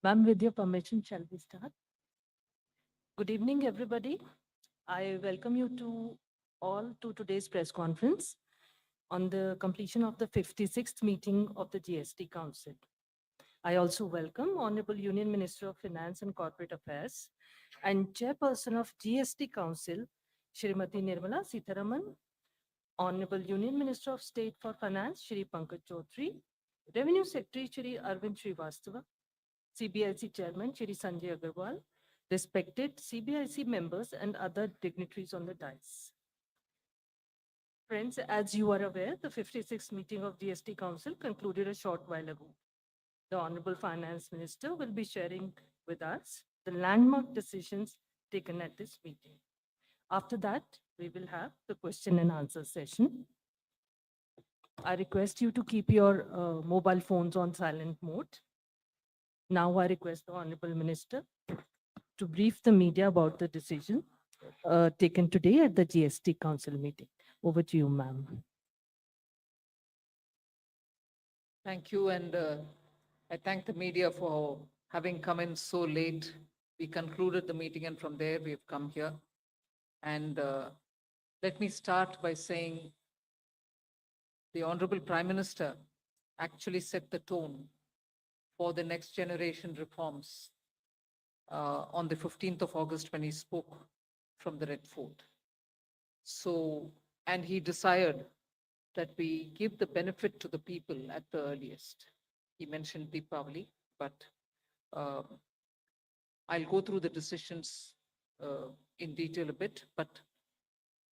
Ma'am, with your permission, shall we start? Good evening, everybody. I welcome you to all to today's press conference on the completion of the 56th meeting of the GST Council. I also welcome Honorable Union Minister of Finance and Corporate Affairs and Chairperson of GST Council, Shrimati Nirmala Sitharaman, Honorable Union Minister of State for Finance, Shri Pankaj Chaudhary, Revenue Secretary, Shri Arvind Srivastava, CBIC Chairman, Shri Sanjay Agarwal, respected CBIC members and other dignitaries on the dais. Friends, as you are aware, the 56th meeting of GST Council concluded a short while ago. The Honorable Finance Minister will be sharing with us the landmark decisions taken at this meeting. After that, we will have the question and answer session. I request you to keep your mobile phones on silent mode. Now I request the Honorable Minister to brief the media about the decision taken today at the GST Council meeting. Over to you, ma'am. Thank you, and I thank the media for having come in so late. We concluded the meeting, and from there we have come here. And let me start by saying the Honorable Prime Minister actually set the tone for the next generation reforms on the 15th of August when he spoke from the Red Fort. So, and he desired that we give the benefit to the people at the earliest. He mentioned Deepavali, but I'll go through the decisions in detail a bit, but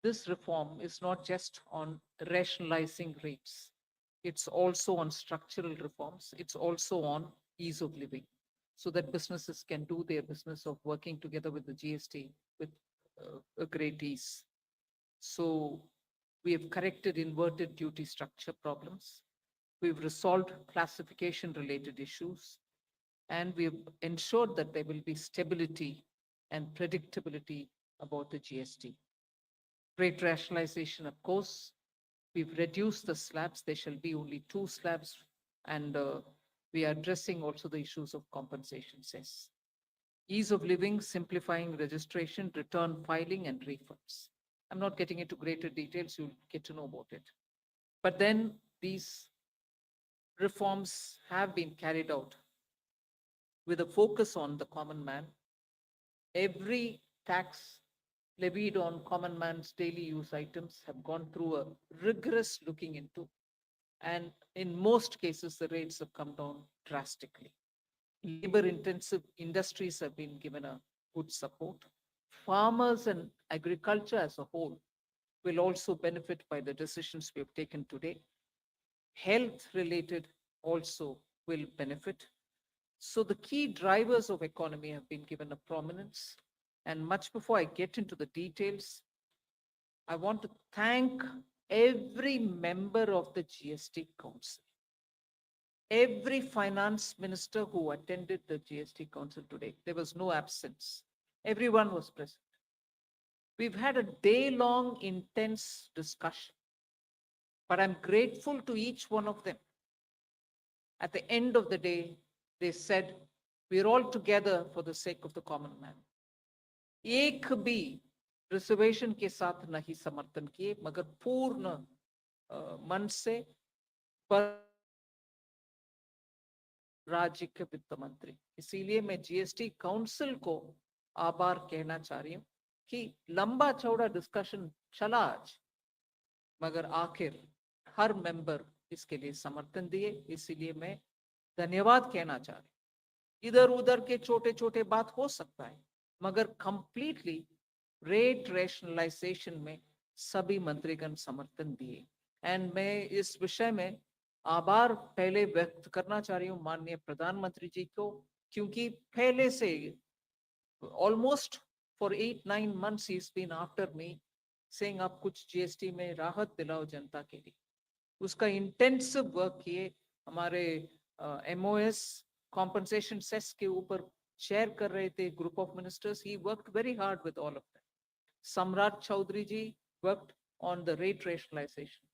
this reform is not just on rationalizing rates. It's also on structural reforms. It's also on ease of living so that businesses can do their business of working together with the GST with a great ease. So we have corrected inverted duty structure problems. We've resolved classification related issues, and we have ensured that there will be stability and predictability about the GST. Rate rationalization, of course, we've reduced the slabs. There shall be only 2 slabs, and we are addressing also the issues of compensation cess. Ease of living, simplifying registration, return filing, and refunds. I'm not getting into greater details, you'll get to know about it. But then these reforms have been carried out with a focus on the common man. Every tax levied on common man's daily use items have gone through a rigorous looking into, and in most cases, the rates have come down drastically. Labor-intensive industries have been given a good support. Farmers and agriculture as a whole will also benefit by the decisions we have taken today. Health-related also will benefit. So the key drivers of economy have been given a prominence. And much before I get into the details, I want to thank every member of the GST Council, every finance minister who attended the GST Council today. There was no absence. Everyone was present. We've had a day-long intense discussion, but I'm grateful to each one of them. At the end of the day, they said, we're all together for the sake of the common man. एक भी reservation के साथ नहीं समर्थन किए, मगर पूर्ण मन से राज्य के वित्त मंत्री. इसीलिए मैं जीएसटी काउंसिल को आभार कहना चाह रही हूँ कि लंबा चौड़ा डिस्कशन चला आज, मगर आखिर हर मेंबर इसके लिए समर्थन दिए. इसीलिए मैं धन्यवाद कहना चाह रही हूँ. इधर उधर के छोटे छोटे बात हो सकता है, मगर कंप्लीटली रेट रैशनलाइजेशन में सभी मंत्रीगण समर्थन दिए. एंड मैं इस विषय में आभार पहले व्यक्त करना चाह रही हूँ माननीय प्रधानमंत्री जी को, क्योंकि पहले से almost for 8-9 months he's been after me saying आप कुछ जीएसटी में राहत दिलाओ जनता के लिए. उसका इंटेंसिव वर्क किए. हमारे एमओएस कॉम्पनसेशन सेस के ऊपर शेयर कर रहे थे group of ministers. He worked very hard with all of them. Samrat Choudhary ji worked on the rate rationalisation,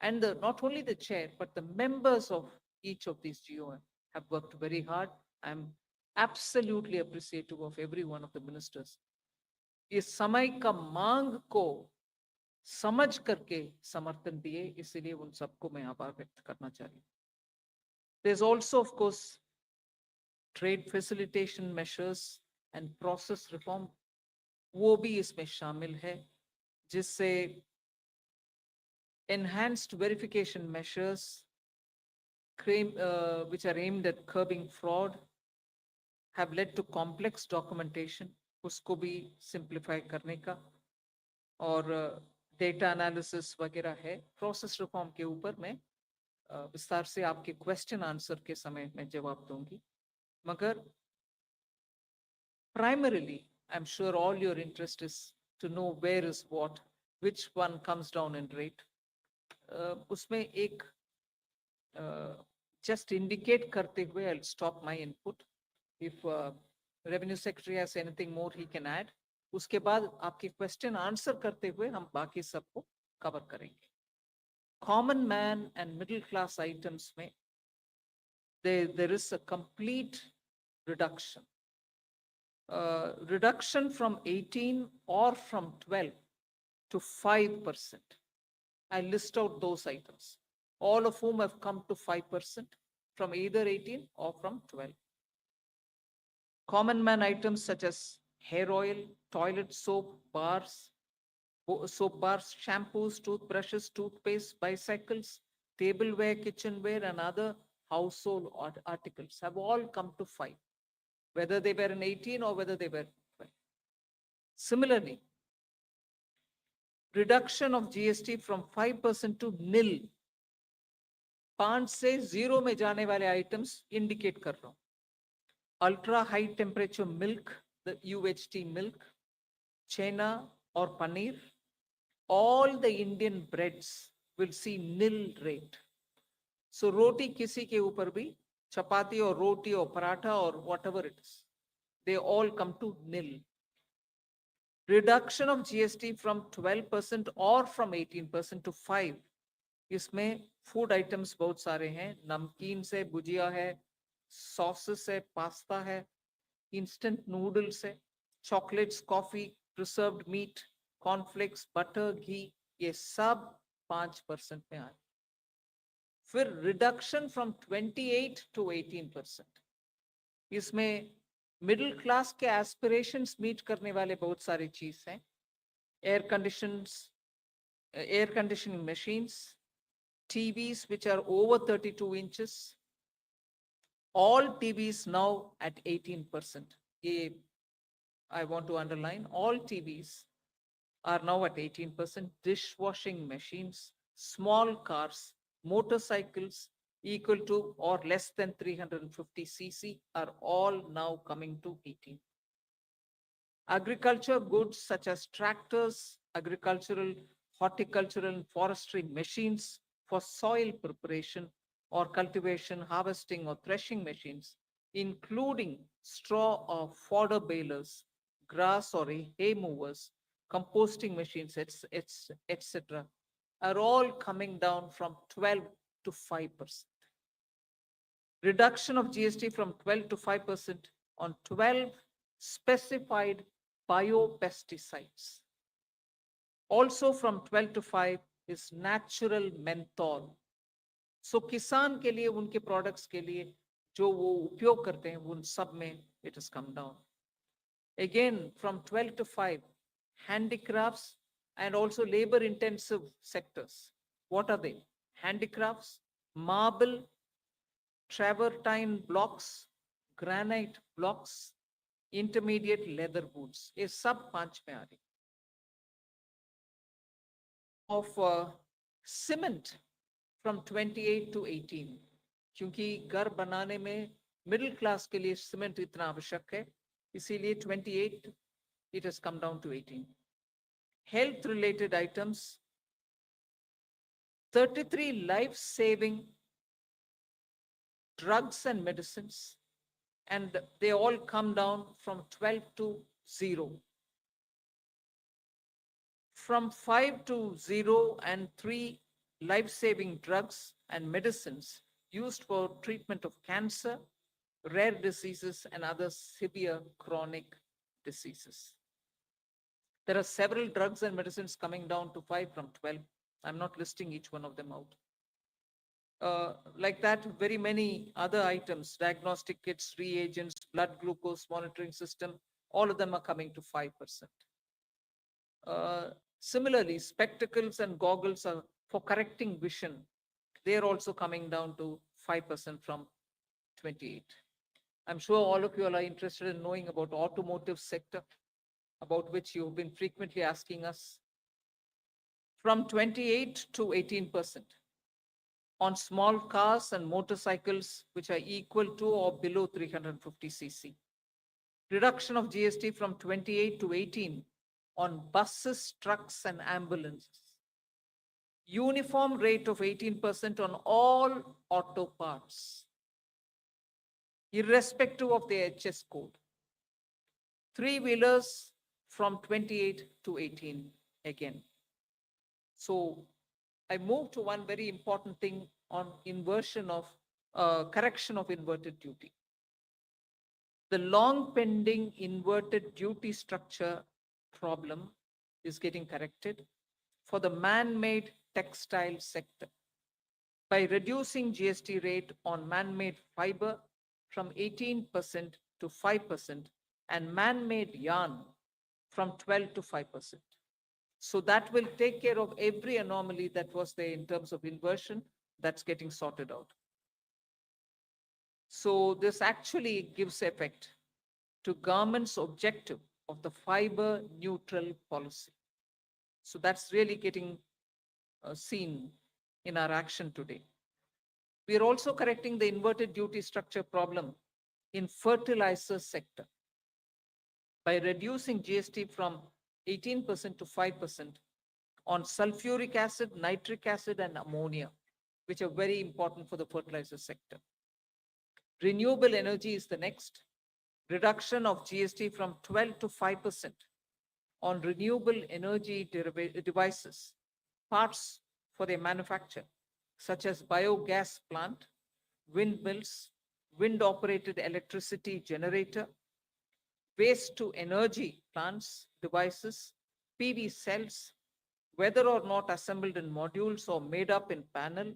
and not only the chair but the members of each of these GOM have worked very hard. I'm absolutely appreciative of every one of the ministers. इस समय का मांग को समझ करके समर्थन दिए, इसीलिए उन सबको मैं आभार व्यक्त करना चाहती हूँ. There's also, of course, trade facilitation measures and process reform, वो भी इसमें शामिल है, जिससे enhanced verification measures which are aimed at curbing fraud have led to complex documentation, उसको भी simplify करने का, और डेटा एनालिसिस वगैरह है. प्रोसेस रिफॉर्म के ऊपर मैं विस्तार से आपके क्वेश्चन आंसर के समय में जवाब दूंगी. मगर primarily, I'm sure all your interest is to know where is what, which one comes down in rate. उसमें एक just indicate करते हुए I'll stop my input. If Revenue Secretary has anything more he can add. उसके बाद आपके question answer करते हुए हम बाकी सबको कवर करेंगे. Common man and middle class items में there is a complete reduction. Reduction from 18 or from 12 to 5%. I list out those items, all of whom have come to 5% from either 18 or from 12. Common man items such as hair oil, toilet soap, bars, shampoos, toothbrushes, toothpaste, bicycles, tableware, kitchenware, and other household articles have all come to 5, whether they were in 18 or whether they were 12. Similarly, reduction of GST from 5% to nil. 5 से 0 में जाने वाले items indicate कर रहा हूं. Ultra high temperature milk, the UHT milk, chena or paneer, all the Indian breads will see nil rate. So roti kisi ke upar bhi, chapati or roti or paratha or whatever it is, they all come to nil. Reduction of GST from 12% or from 18% to 5. इसमें food items बहुत सारे हैं. नमकीन से भुजिया है, sauces है, pasta है, instant noodles है, chocolates, coffee, preserved meat, cornflakes, butter, ghee, ये सब 5% में आए. फिर reduction from 28 to 18%. इसमें मिडिल क्लास के एस्पिरेशंस मीट करने वाले बहुत सारी चीज हैं. Air conditioning machines, TVs which are over 32 inches, all TVs now at 18%. I want to underline, all TVs are now at 18%. Dishwashing machines, small cars, motorcycles equal to or less than 350 cc are all now coming to 18. Agriculture goods such as tractors, agricultural, horticultural, and forestry machines for soil preparation or cultivation, harvesting, or threshing machines, including straw or fodder balers, grass or hay movers, composting machines, etc., are all coming down from 12 to 5%. Reduction of GST from 12 to 5% on 12 specified biopesticides. Also from 12 to 5 is natural menthol. So किसान के लिए, उनके products के लिए जो वो उपयोग करते हैं, उन सब में it has come down. Again, from 12 to 5, handicrafts and also labor intensive sectors. What are they? Handicrafts, marble, travertine blocks, granite blocks, intermediate leather goods. ये सब 5 में आ रही. Of cement from 28 to 18, क्योंकि घर बनाने में मिडिल क्लास के लिए सीमेंट इतना आवश्यक है, इसीलिए 28 it has come down to 18. Health related items, 33 life saving drugs and medicines, and they all come down from 12 to 0. From 5 to 0 and 3 life-saving drugs and medicines used for treatment of cancer, rare diseases, and other severe chronic diseases. There are several drugs and medicines coming down to 5 from 12. I'm not listing each one of them out. Like that, very many other items, diagnostic kits, reagents, blood glucose monitoring system, all of them are coming to 5%. Similarly, spectacles and goggles are for correcting vision. They're also coming down to 5% from 28. I'm sure all of you all are interested in knowing about automotive sector, about which you've been frequently asking us. From 28 to 18% on small cars and motorcycles, which are equal to or below 350 cc. Reduction of GST from 28 to 18 on buses, trucks, and ambulances. Uniform rate of 18% on all auto parts, irrespective of the HS code. Three-wheelers from 28 to 18 again. So I move to one very important thing on inversion of correction of inverted duty. The long pending inverted duty structure problem is getting corrected for the man-made textile sector by reducing GST rate on man-made fiber from 18% to 5% and man-made yarn from 12 to 5%. So that will take care of every anomaly that was there in terms of inversion that's getting sorted out. So this actually gives effect to government's objective of the fiber neutral policy. So that's really getting seen in our action today. We are also correcting the inverted duty structure problem in fertilizer sector by reducing GST from 18% to 5% on sulfuric acid, nitric acid, and ammonia, which are very important for the fertilizer sector. Renewable energy is the next. Reduction of GST from 12 to 5% on renewable energy devices, parts for their manufacture, such as biogas plant, windmills, wind-operated electricity generator, waste to energy plants, devices, PV cells, whether or not assembled in modules or made up in panel,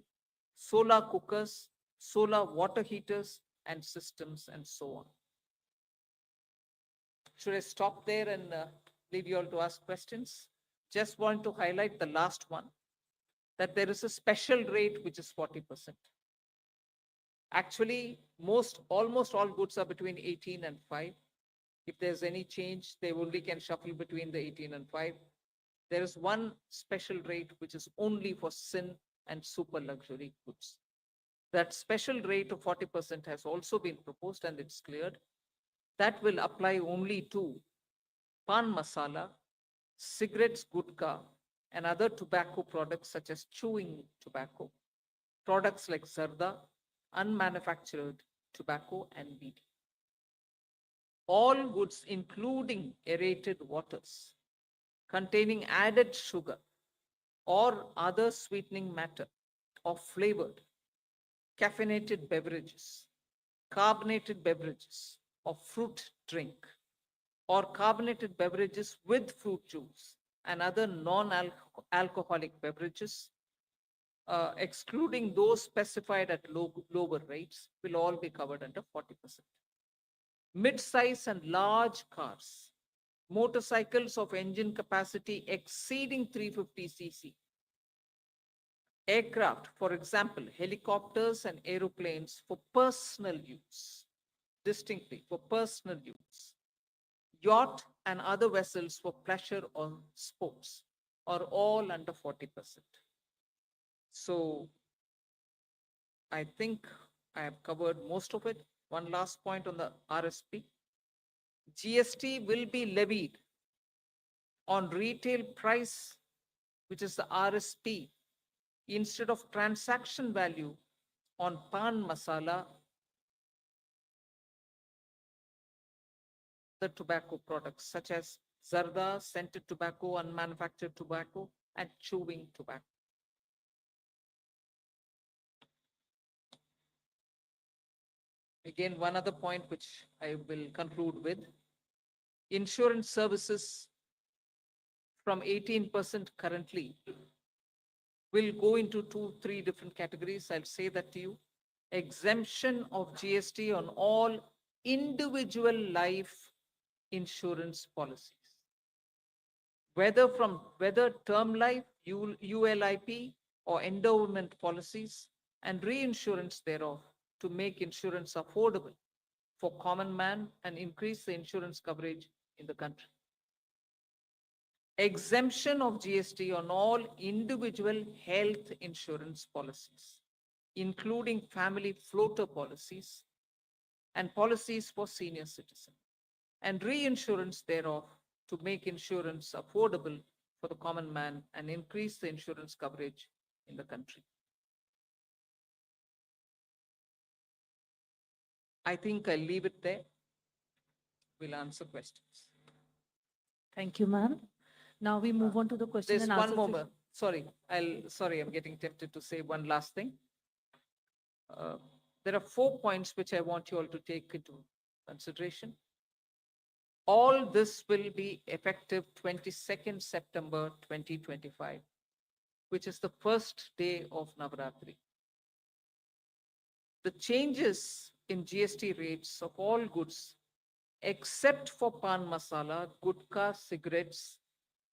solar cookers, solar water heaters, and systems, and so on. Should I stop there and leave you all to ask questions? Just want to highlight the last one, that there is a special rate which is 40%. Actually, almost all goods are between 18 and 5. If there's any change, they only can shuffle between the 18 and 5. There is one special rate which is only for sin and super luxury goods. That special rate of 40% has also been proposed and it's cleared. That will apply only to pan masala, cigarettes, gutka, and other tobacco products such as chewing tobacco, products like zarda, unmanufactured tobacco, and weed. All goods, including aerated waters, containing added sugar or other sweetening matter or flavored, caffeinated beverages, carbonated beverages, or fruit drink, or carbonated beverages with fruit juice and other non-alcoholic beverages, excluding those specified at lower rates, will all be covered under 40%. Mid-size and large cars, motorcycles of engine capacity exceeding 350 cc, aircraft, for example, helicopters and aeroplanes for personal use, distinctly for personal use, yacht and other vessels for pleasure or sports are all under 40%. So I think I have covered most of it. One last point on the RSP. GST will be levied on retail price, which is the RSP, instead of transaction value on pan masala, the tobacco products such as zarda, scented tobacco, unmanufactured tobacco, and chewing tobacco. Again, one other point which I will conclude with. Insurance services from 18% currently will go into 2, 3 different categories. I'll say that to you. Exemption of GST on all individual life insurance policies. Whether term life, ULIP, or endowment policies, and reinsurance thereof, to make insurance affordable for common man and increase the insurance coverage in the country. Exemption of GST on all individual health insurance policies, including family floater policies and policies for senior citizens, and reinsurance thereof, to make insurance affordable for the common man and increase the insurance coverage in the country. I think I'll leave it there. We'll answer questions. Thank you, ma'am. Now we move on to the question There's and one answer. more. Sorry, I'm getting tempted to say one last thing. There are 4 points which I want you all to take into consideration. All this will be effective 22nd September 2025, which is the first day of Navaratri. The changes in GST rates of all goods, except for pan masala, gutka, cigarettes,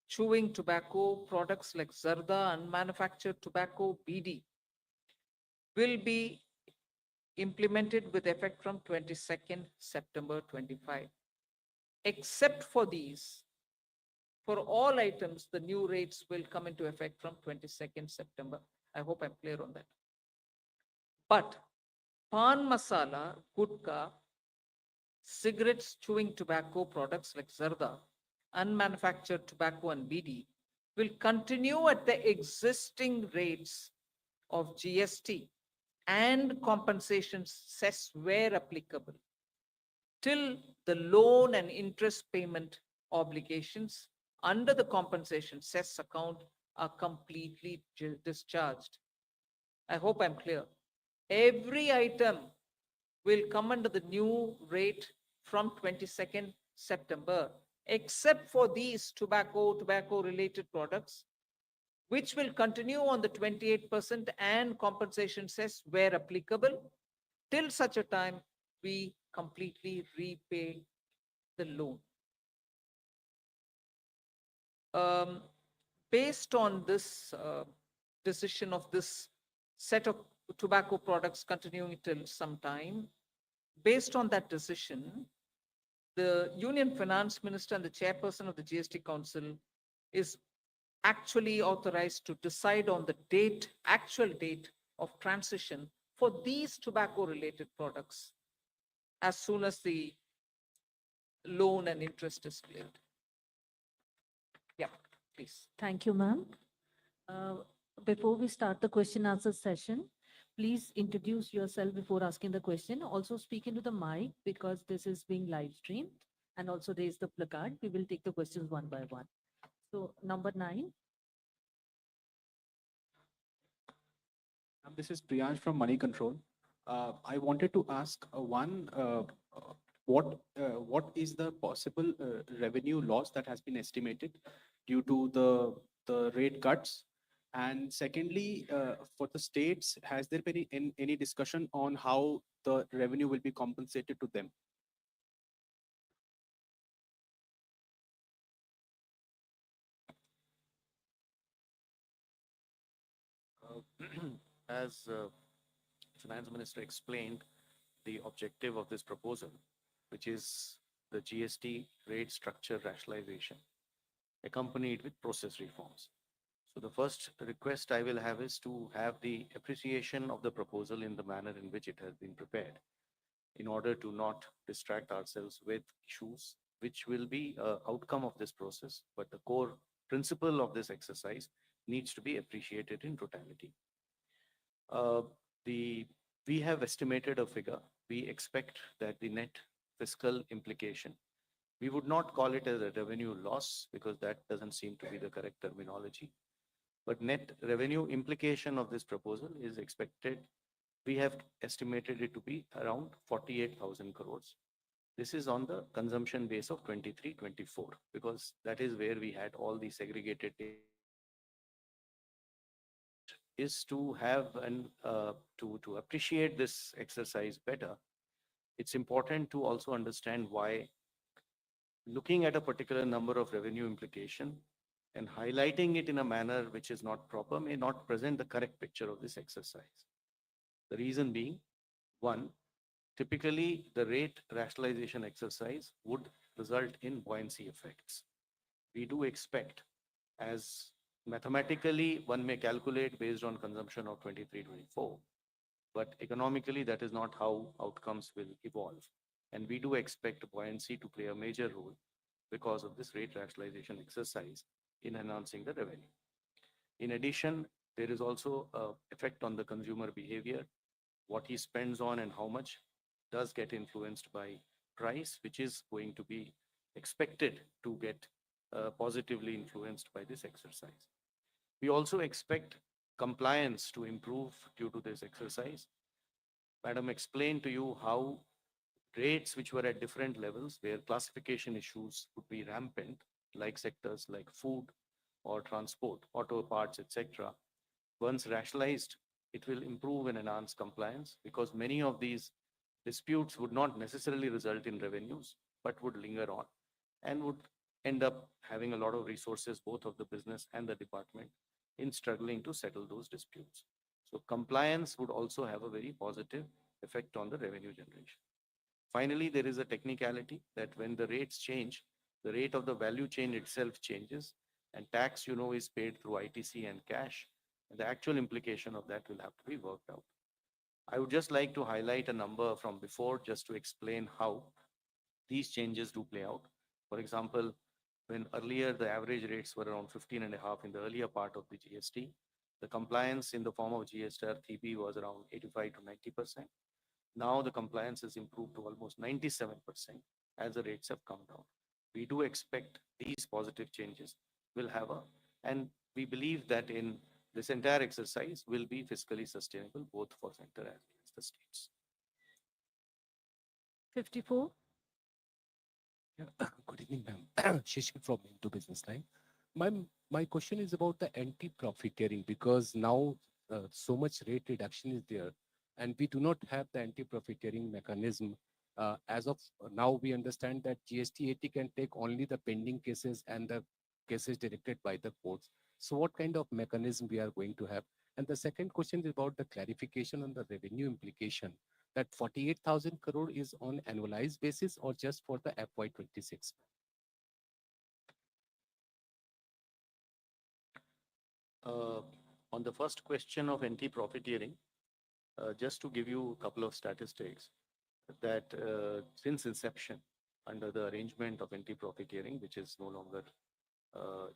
chewing tobacco, products like zarda, unmanufactured tobacco, BD, will be implemented with effect from 22nd September 25. Except for these, for all items, the new rates will come into effect from 22nd September. I hope I'm clear on that. But pan masala, gutka, cigarettes, chewing tobacco, products like zarda, unmanufactured tobacco and BD will continue at the existing rates of GST and compensation cess where applicable, till the loan and interest payment obligations under the compensation cess account are completely discharged. I hope I'm clear. Every item will come under the new rate from 22nd September, except for these tobacco related products, which will continue on the 28% and compensation cess where applicable, till such a time we completely repay the loan. Based on this decision of this set of tobacco products continuing till some time, based on that decision, the Union Finance Minister and the chairperson of the GST Council is actually authorized to decide on the actual date of transition for these tobacco related products as soon as the loan and interest is cleared. Yeah, please. Thank you, ma'am. Before we start the question answer session, please introduce yourself before asking the question. Also speak into the mic because this is being live streamed, and also raise the placard. We will take the questions one by one. So number 9. This is Priyansh from Money Control. I wanted to ask what is the possible revenue loss that has been estimated due to the rate cuts? And secondly, for the states, has there been any discussion on how the revenue will be compensated to them? As Finance Minister explained, the objective of this proposal, which is the GST rate structure rationalization, accompanied with process reforms. So the first request I will have is to have the appreciation of the proposal in the manner in which it has been prepared, in order to not distract ourselves with issues which will be an outcome of this process, but the core principle of this exercise needs to be appreciated in totality. We have estimated a figure. We expect that the net fiscal implication, we would not call it as a revenue loss because that doesn't seem to be the correct terminology. But net revenue implication of this proposal is expected we have estimated it to be around 48,000 crores. This is on the consumption base of 23-24, because that is where we had all the segregated data. Is to have and to appreciate this exercise better, it's important to also understand why looking at a particular number of revenue implication and highlighting it in a manner which is not proper may not present the correct picture of this exercise. The reason being, one, typically the rate rationalization exercise would result in buoyancy effects. We do expect, as mathematically one may calculate based on consumption of 23-24, but economically that is not how outcomes will evolve. And we do expect buoyancy to play a major role because of this rate rationalization exercise in enhancing the revenue. In addition, there is also an effect on the consumer behavior. What he spends on and how much does get influenced by price, which is going to be expected to get positively influenced by this exercise. We also expect compliance to improve due to this exercise. Madam explained to you how rates which were at different levels, where classification issues would be rampant, like sectors like food or transport, auto parts, etc. Once rationalized, it will improve and enhance compliance, because many of these disputes would not necessarily result in revenues, but would linger on and would end up having a lot of resources, both of the business and the department, in struggling to settle those disputes. So compliance would also have a very positive effect on the revenue generation. Finally, there is a technicality that when the rates change, the rate of the value chain itself changes, and tax, you know, is paid through ITC and cash. And the actual implication of that will have to be worked out. I would just like to highlight a number from before just to explain how these changes do play out. For example, when earlier the average rates were around 15.5 in the earlier part of the GST, the compliance in the form of GST-3B was around 85 to 90%. Now the compliance has improved to almost 97% as the rates have come down. We do expect these positive changes will have and we believe that in this entire exercise will be fiscally sustainable both for center as well as the states. 54. Yeah. Good evening, ma'am. Shishir from Into Business Line. My question is about the anti-profiteering, because now so much rate reduction is there, and we do not have the anti-profiteering mechanism. As of now, we understand that GST-80 can take only the pending cases and the cases directed by the courts. So what kind of mechanism we are going to have? And the second question is about the clarification on the revenue implication, that 48,000 crore is on annualized basis or just for the FY26? On the first question of anti-profiteering, just to give you a couple of statistics, that since inception, under the arrangement of anti-profiteering, which is no longer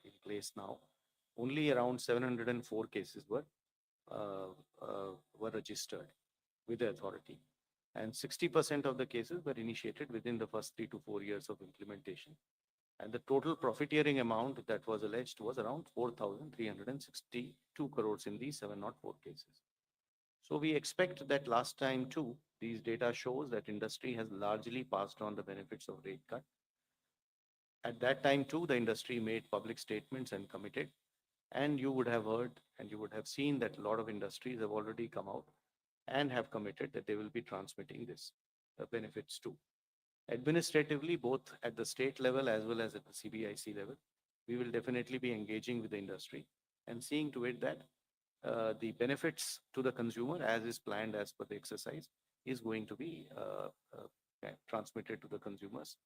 in place now, only around 704 cases were registered with the authority. And 60% of the cases were initiated within the first 3 to 4 years of implementation. And the total profiteering amount that was alleged was around 4,362 crores in these 704 cases. So we expect that last time too, these data shows that industry has largely passed on the benefits of rate cut. At that time too, the industry made public statements and committed. And you would have heard and you would have seen that a lot of industries have already come out and have committed that they will be transmitting this benefits too. Administratively, both at the state level as well as at the CBIC level, we will definitely be engaging with the industry and seeing to it that the benefits to the consumer, as is planned as per the exercise, is going to be transmitted to the consumers.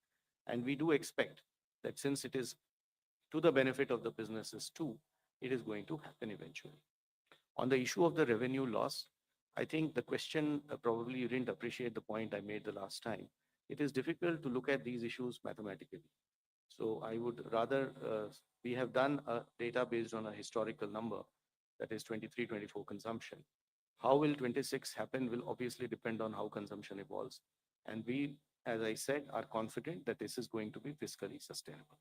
And we do expect that since it is to the benefit of the businesses too, it is going to happen eventually. On the issue of the revenue loss, I think the question, probably you didn't appreciate the point I made the last time. It is difficult to look at these issues mathematically. So I would rather, we have done a data based on a historical number, that is 23-24 consumption. How will 26 happen will obviously depend on how consumption evolves. And we, as I said, are confident that this is going to be fiscally sustainable.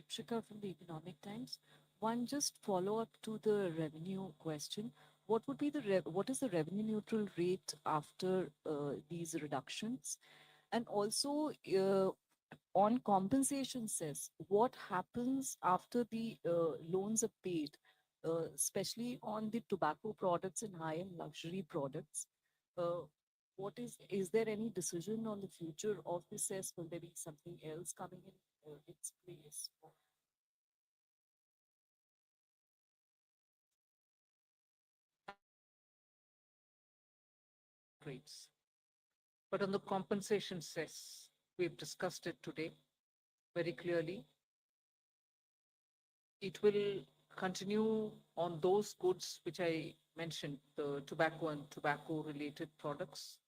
Deepshika from the Economic Times. One just follow-up to the revenue question. What would be what is the revenue neutral rate after these reductions? And also, on compensation cess, what happens after the loans are paid, especially on the tobacco products and high-end luxury products? Uh, is there any decision on the future of the cess? Will there be something else coming in its place? Rates. But on the compensation cess, we've discussed it today very clearly. It will continue on those goods which I mentioned, the tobacco and tobacco related products,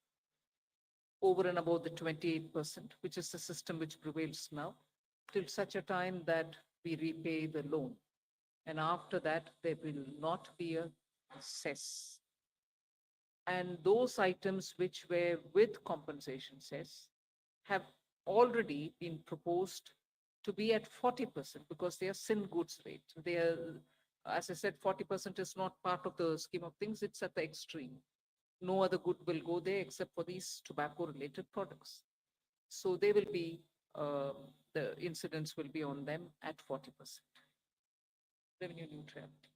over and above the 28%, which is the system which prevails now, till such a time that we repay the loan. And after that, there will not be a cess. And those items which were with compensation cess have already been proposed to be at 40% because they are sin goods rate. They are, as I said, 40% is not part of the scheme of things. It's at the extreme. No other good will go there except for these tobacco related products. So they will be, the incidence will be on them at 40%. Revenue neutrality.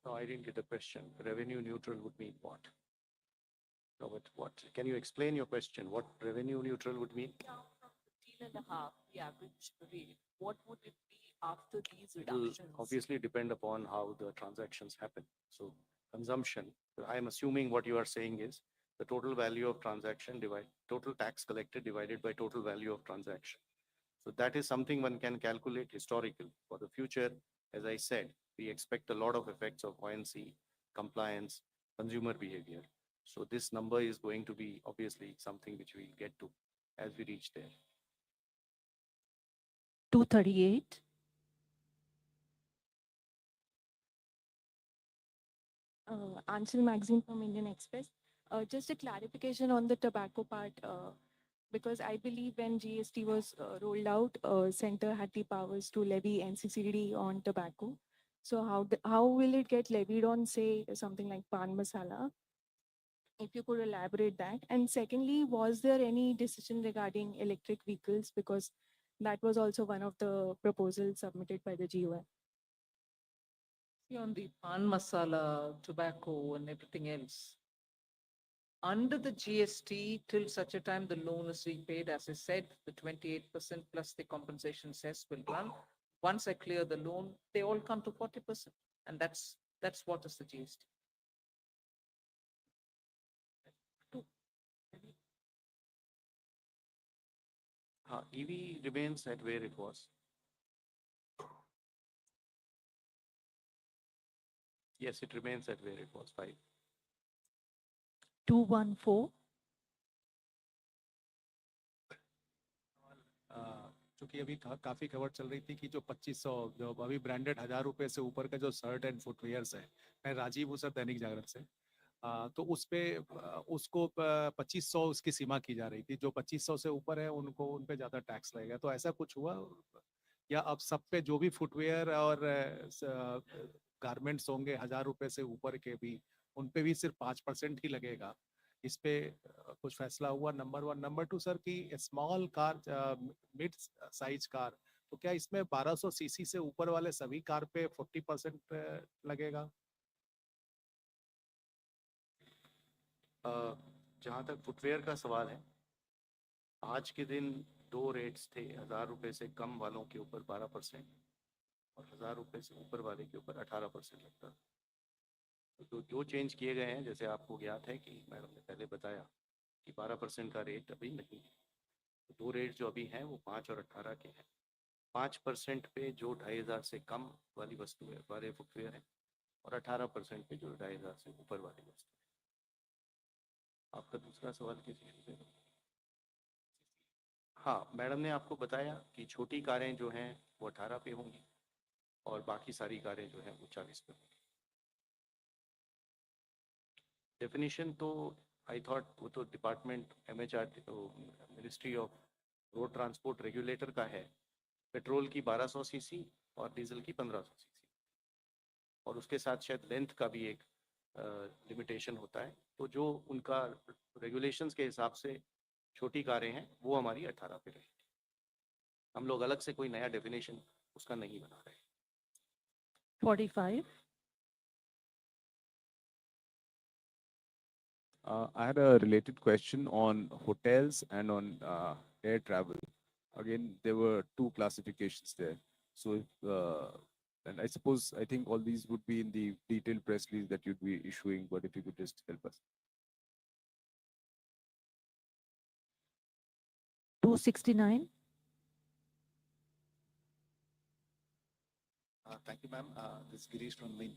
No, I didn't get the question. Revenue neutral would mean what? No, but what? Can you explain your question? What revenue neutral would mean? Down from 15.5, the average rate, what would it be after these It will reductions? obviously depend upon how the transactions happen. So consumption, I am assuming what you are saying is the total value of transaction total tax collected divided by total value of transaction. So that is something one can calculate historical. For the future, as I said, we expect a lot of effects of buoyancy, compliance, consumer behavior. So this number is going to be obviously something which we'll get to as we reach there. 238. Ansel Magazine from Indian Express. Just a clarification on the tobacco part, because I believe when GST was rolled out, center had the powers to levy NCCD on tobacco. So how will it get levied on, say, something like pan masala? If you could elaborate that. And secondly, was there any decision regarding electric vehicles? Because that was also one of the proposals submitted by the GOM. See, on the pan masala, tobacco and everything else, under the GST, till such a time the loan is repaid, as I said, the 28% plus the compensation cess will run. Once I clear the loan, they all come to 40%. And that's what is the GST. EV remains at where it was. Yes, it remains at where it was, 5. 214. चूंकि अभी काफी खबर चल रही थी कि जो 2500 जो अभी ब्रांडेड 1000 रुपए से ऊपर का जो शर्ट एंड फुटवेयर्स है, मैं राजीव हूँ सर दैनिक जागरण से, तो उस पे उसको 2500 उसकी सीमा की जा रही थी, जो 2500 से ऊपर है उनको उन पे ज्यादा टैक्स लगेगा, तो ऐसा कुछ हुआ या अब सब पे जो भी फुटवेयर और गारमेंट्स होंगे 1000 रुपए से ऊपर के भी उन पे भी सिर्फ 5% ही लगेगा? इस पे कुछ फैसला हुआ? नंबर 1। नंबर 2 सर की small car, mid size car, तो क्या इसमें 1200 सीसी से ऊपर वाले सभी कार पे 40% लगेगा? जहाँ तक फुटवेयर का सवाल है, आज के दिन 2 रेट्स थे। 1000 रुपए से कम वालों के ऊपर 12% और 1000 रुपए से ऊपर वाले के ऊपर 18% लगता है। तो जो चेंज किए गए हैं, जैसे आपको ज्ञात है कि मैडम ने पहले बताया कि 12% का रेट अभी नहीं है। तो 2 रेट जो अभी हैं वो 5 और 18 के हैं। 5% पे जो 2500 से कम वाली वस्तु है, वाले फुटवेयर है, और 18% पे जो 2500 से ऊपर वाली वस्तु है। आपका दूसरा सवाल किस चीज़ पे? हाँ, मैडम ने आपको बताया कि छोटी कारें जो हैं वो 18 पे होंगी और बाकी सारी कारें जो हैं वो 40 पे होंगी। डेफिनेशन तो आई थॉट वो तो department MHRD ministry of road transport regulator का है। पेट्रोल की 1200 सीसी और डीजल की 1500 सीसी, और उसके साथ शायद लेंथ का भी एक लिमिटेशन होता है। तो जो उनका रेगुलेशंस के हिसाब से छोटी कारें हैं वो हमारी 18 पे रहेगी। हम लोग अलग से कोई नया डेफिनेशन उसका नहीं बना रहे। 45. I had a related question on hotels and on air travel. Again, there were two classifications there. So, and I suppose, I think all these would be in the detailed press release that you'd be issuing, but if you could just help us. 269. Thank you, ma'am. This is Girish from Mint.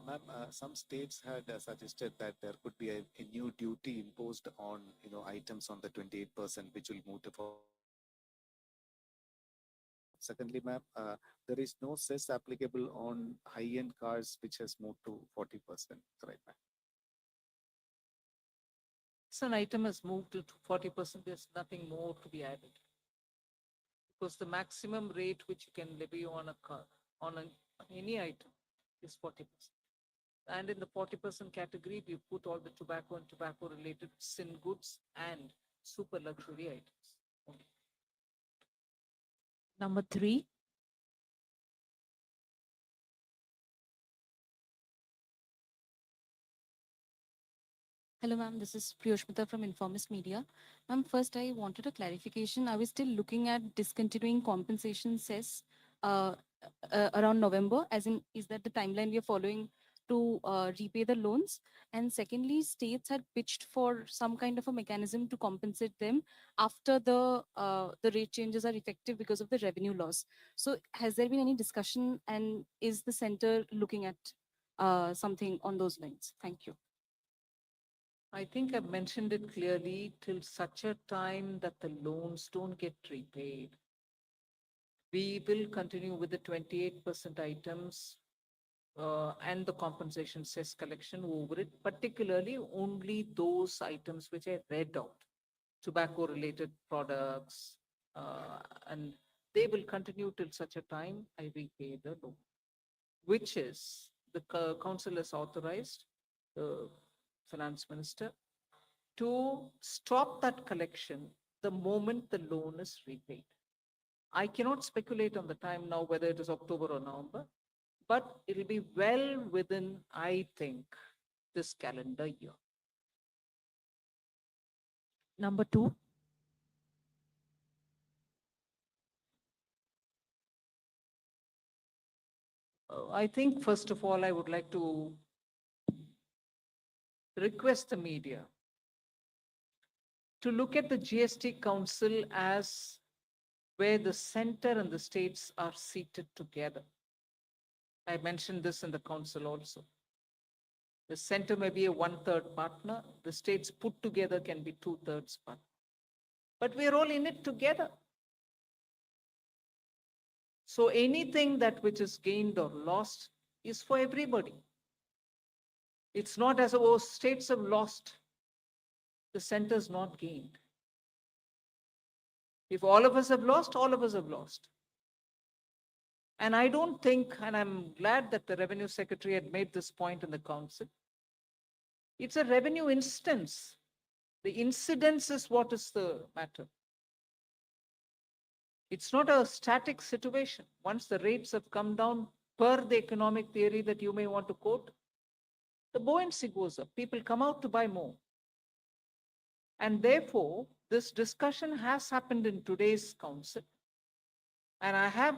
Ma'am, some states had suggested that there could be a new duty imposed on, items on the 28%, which will move to. Secondly, ma'am, there is no cess applicable on high-end cars, which has moved to 40%, right, ma'am? So an item has moved to 40%, there's nothing more to be added. Because the maximum rate which you can levy on a car, on any item is 40%. And in the 40% category, we put all the tobacco and tobacco-related sin goods and super luxury items. Okay. Number 3. Hello, ma'am. This is Priyoshmita from Informist Media. Ma'am, first I wanted a clarification. Are we still looking at discontinuing compensation cess around November? As in, is that the timeline we are following to repay the loans? And secondly, states had pitched for some kind of a mechanism to compensate them after the rate changes are effective because of the revenue loss. So has there been any discussion, and is the center looking at something on those lines? Thank you. I think I've mentioned it clearly, till such a time that the loans don't get repaid. We will continue with the 28% items and the compensation cess collection over it, particularly only those items which I read out, tobacco-related products, and they will continue till such a time I repay the loan, which is the council has authorized the finance minister to stop that collection the moment the loan is repaid. I cannot speculate on the time now whether it is October or November, but it'll be well within, I think, this calendar year. Number 2. I think, first of all, I would like to request the media to look at the GST Council as where the center and the states are seated together. I mentioned this in the council also. The center may be a 1/3 partner, the states put together can be 2/3 partner. But we're all in it together. So anything that which is gained or lost is for everybody. It's not as though states have lost, the center's not gained. If all of us have lost, all of us have lost. And I don't think, and I'm glad that the Revenue Secretary had made this point in the council, it's a revenue instance. The incidence is what is the matter. It's not a static situation. Once the rates have come down per the economic theory that you may want to quote, the buoyancy goes up. People come out to buy more. And therefore, this discussion has happened in today's council. And I have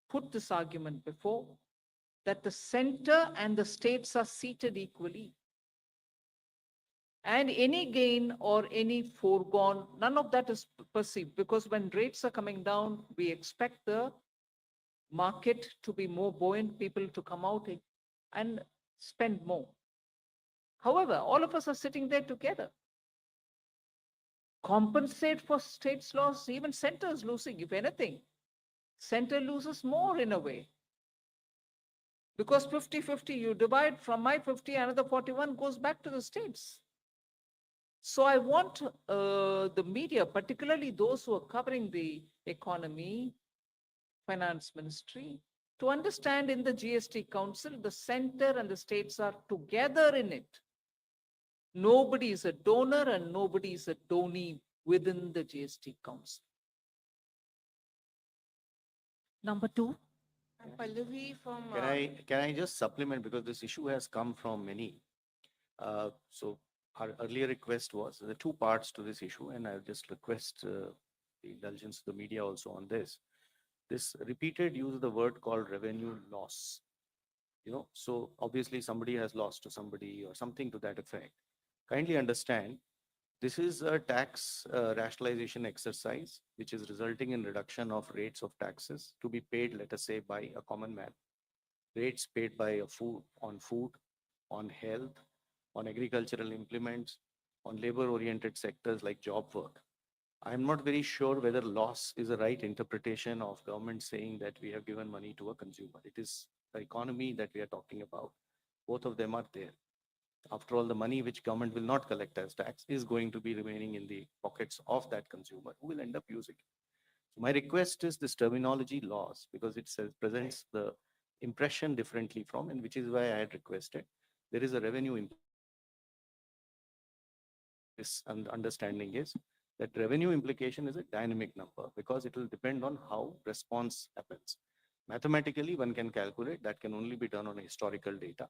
put this argument before, that the center and the states are seated equally. And any gain or any foregone, none of that is perceived, because when rates are coming down, we expect the market to be more buoyant, people to come out and spend more. However, all of us are sitting there together. Compensate for states' loss, even center is losing, if anything. Center loses more in a way. Because 50-50, you divide from my 50, another 41 goes back to the states. So I want the media, particularly those who are covering the economy, finance ministry, To understand in the GST Council, the center and the states are together in it. Nobody is a donor and nobody is a donee within the GST Council. Number two. Pallavi from. Can I just supplement, because this issue has come from many. So our earlier request was, there are two parts to this issue, and I'll just request the indulgence of the media also on this. This repeated use of the word called revenue loss. So obviously somebody has lost to somebody or something to that effect. Kindly understand, this is a tax rationalization exercise, which is resulting in reduction of rates of taxes to be paid, let us say, by a common man. Rates paid by food, on health, on agricultural implements, on labor-oriented sectors like job work. I'm not very sure whether loss is the right interpretation of government saying that we have given money to a consumer. It is the economy that we are talking about. Both of them are there. After all, the money which government will not collect as tax is going to be remaining in the pockets of that consumer who will end up using it. So my request is this terminology loss, because it presents the impression differently from, and which is why I had requested. There is a revenue. This understanding is that revenue implication is a dynamic number because it will depend on how response happens. Mathematically, one can calculate that can only be done on historical data.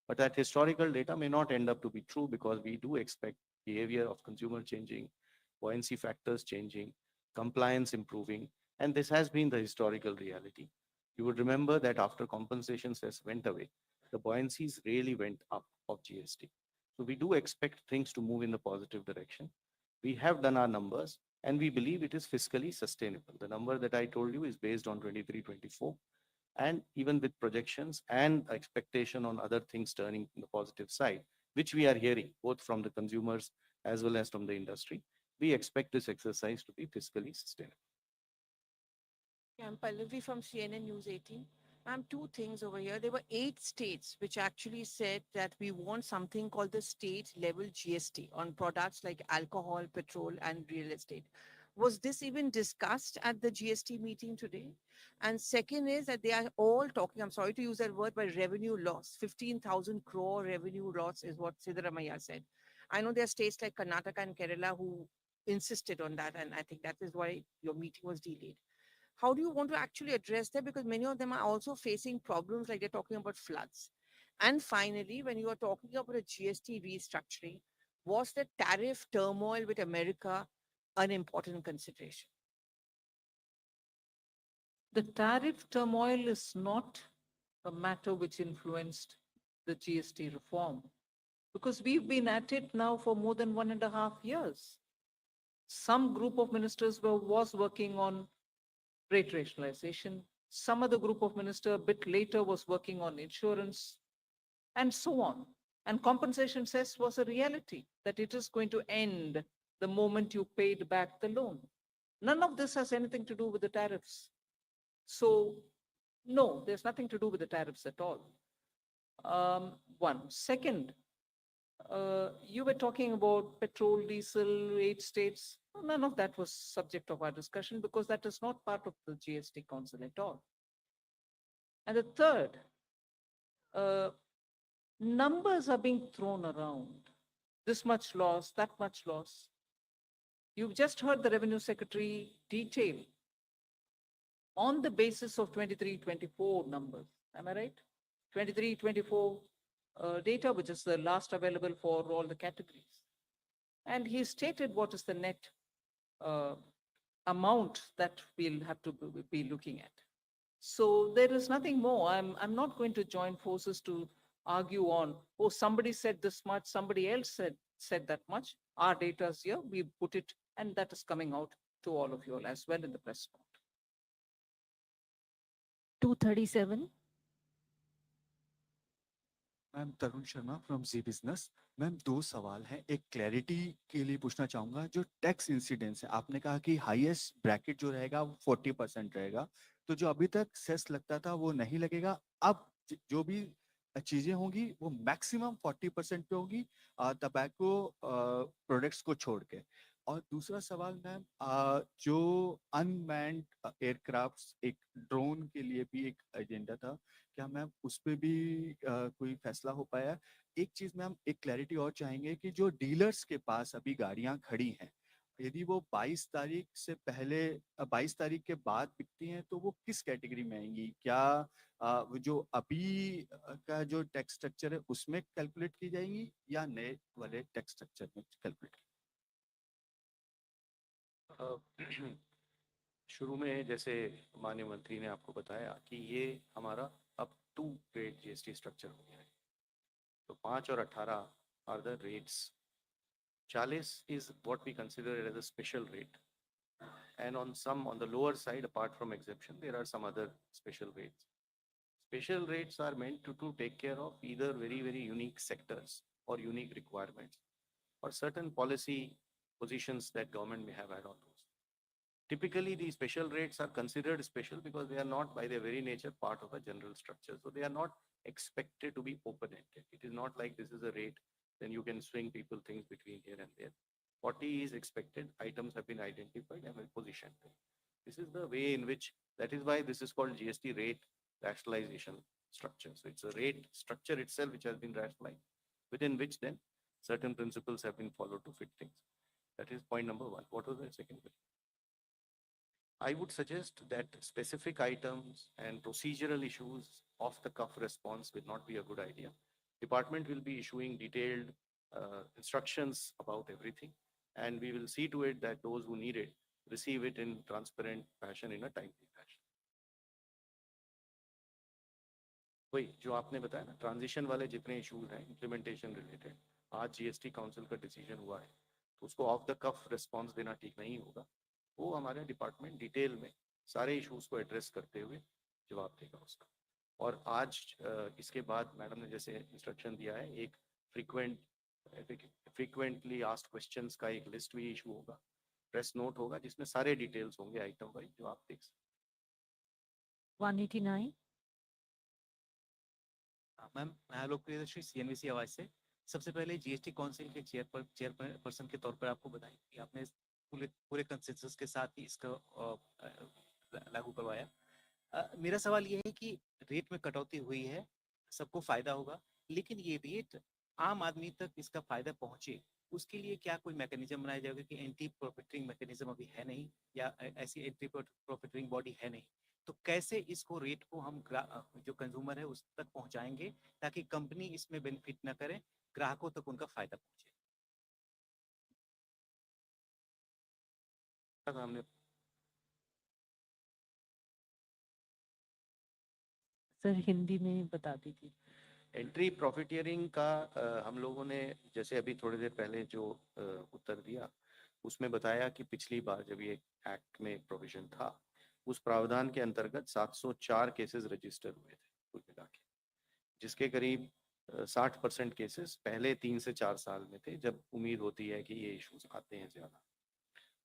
But that historical data may not end up to be true because we do expect behavior of consumer changing, buoyancy factors changing, compliance improving, and this has been the historical reality. You would remember that after compensation cess went away, the buoyancies really went up of GST. So we do expect things to move in the positive direction. We have done our numbers and we believe it is fiscally sustainable. The number that I told you is based on 23-24. And even with projections and expectation on other things turning in the positive side, which we are hearing both from the consumers as well as from the industry, we expect this exercise to be fiscally sustainable. Yeah, I'm Pallavi from CNN News 18. Ma'am, two things over here. There were 8 states which actually said that we want something called the state level GST on products like alcohol, petrol, and real estate. Was this even discussed at the GST meeting today? And second is that they are all talking, I'm sorry to use that word, but revenue loss. 15,000 crore revenue loss is what Sitharaman said. I know there are states like Karnataka and Kerala who insisted on that, and I think that is why your meeting was delayed. How do you want to actually address that? Because many of them are also facing problems like they're talking about floods. And finally, when you are talking about a GST restructuring, was the tariff turmoil with America an important consideration? The tariff turmoil is not a matter which influenced the GST reform because we've been at it now for more than 1.5 years. Some group of ministers was working on rate rationalization. Some other group of ministers a bit later was working on insurance and so on. And compensation cess was a reality that it is going to end the moment you paid back the loan. None of this has anything to do with the tariffs. So no, there's nothing to do with the tariffs at all. One. Second, you were talking about petrol, diesel, 8 states. None of that was subject of our discussion because that is not part of the GST Council at all. And the third, numbers are being thrown around. This much loss, that much loss. You've just heard the Revenue Secretary detail on the basis of 23-24 numbers. Am I right? 23-24 data, which is the last available for all the categories. And he stated what is the net amount that we'll have to be looking at. So there is nothing more. I'm not going to join forces to argue on, oh, somebody said this much, somebody else said that much. Our data is here, we put it, and that is coming out to all of you all as well in the press note. 237. Ma'am Tarun Sharma from Zee Business. Ma'am 2 सवाल हैं, एक clarity के लिए पूछना चाहूंगा, जो tax incidence है आपने कहा कि हाईएस्ट ब्रैकेट जो रहेगा वो 40% रहेगा, तो जो अभी तक सेस लगता था वो नहीं लगेगा, अब जो भी चीजें होंगी वो मैक्सिमम 40% पे होगी टबैको प्रोडक्ट्स को छोड़ के। और दूसरा सवाल मैम, जो अनमैन्ड एयरक्राफ्ट्स, एक ड्रोन के लिए भी एक एजेंडा था, क्या मैम उस पे भी कोई फैसला हो पाया? एक चीज मैम, एक क्लैरिटी और चाहेंगे कि जो डीलर्स के पास अभी गाड़ियां खड़ी हैं, यदि वो 22 तारीख से पहले 22 तारीख के बाद बिकती हैं तो वो किस कैटेगरी में आएंगी? क्या वो जो अभी का जो टैक्स स्ट्रक्चर है उसमें कैलकुलेट की जाएंगी या नए वाले टैक्स स्ट्रक्चर में कैलकुलेट? शुरू में जैसे माननीय मंत्री ने आपको बताया कि ये हमारा अब 2 ग्रेड जीएसटी स्ट्रक्चर हो गया है। तो 5 और 18 are the rates. 40 is what we consider as a special rate, and on the lower side, apart from exemption, there are some other special rates. Special rates are meant to take care of either very unique sectors or unique requirements, or certain policy positions that government may have had on those. Typically, these special rates are considered special because they are not by their very nature part of a general structure. So they are not expected to be open-ended. It is not like this is a rate, then you can swing people things between here and there. 40 is expected, items have been identified and positioned. This is the way in which, that is why this is called GST rate rationalization structure. So it's a rate structure itself which has been rationalized, within which then certain principles have been followed to fit things. That is point number one. What was the second question? I would suggest that specific items and procedural issues off the cuff response will not be a good idea. Department will be issuing detailed instructions about everything, and we will see to it that those who need it receive it in transparent fashion, in a timely fashion. वही जो आपने बताया ना, transition वाले जितने issues हैं implementation related, आज GST council का डिसीजन हुआ है, तो उसको ऑफ द कफ रिस्पॉन्स देना ठीक नहीं होगा. वो हमारे डिपार्टमेंट डिटेल में सारे इश्यूज को एड्रेस करते हुए जवाब देगा उसका. और आज इसके बाद मैडम ने जैसे इंस्ट्रक्शन दिया है, एक फ्रीक्वेंटली आस्क्ड क्वेश्चंस का एक लिस्ट भी इशू होगा, प्रेस नोट होगा, जिसमें सारे डिटेल्स होंगे आइटम वाइज, जो आप देख सकते. 189. मैम, मैं आलोक प्रियदर्शी सीएनबीसी आवाज से. सबसे पहले जीएसटी काउंसिल के चेयरपर्सन के तौर पर आपको बताएं कि आपने पूरे कंसेंसस के साथ ही इसका लागू करवाया. मेरा सवाल ये है कि रेट में कटौती हुई है, सबको फायदा होगा, लेकिन ये रेट आम आदमी तक इसका फायदा पहुंचे, उसके लिए क्या कोई मैकेनिज्म बनाया जाएगा? कि एंटी प्रॉफिटिंग मैकेनिज्म अभी है नहीं, या ऐसी एंटी प्रॉफिटिंग बॉडी है नहीं, तो कैसे इसको रेट को हम जो कंज्यूमर है उस तक पहुंचाएंगे ताकि कंपनी इसमें बेनिफिट ना करे, ग्राहकों तक उनका फायदा पहुंचे? हमने सर हिंदी में बता दीजिए. एंट्री प्रॉफिटियरिंग का हम लोगों ने जैसे अभी थोड़ी देर पहले जो उत्तर दिया, उसमें बताया कि पिछली बार जब ये एक्ट में प्रोविजन था, उस प्रावधान के अंतर्गत 704 केसेस रजिस्टर हुए थे कुल मिला के, जिसके करीब 60% केसेस पहले 3 से 4 साल में थे, जब उम्मीद होती है कि ये इश्यूज आते हैं ज्यादा.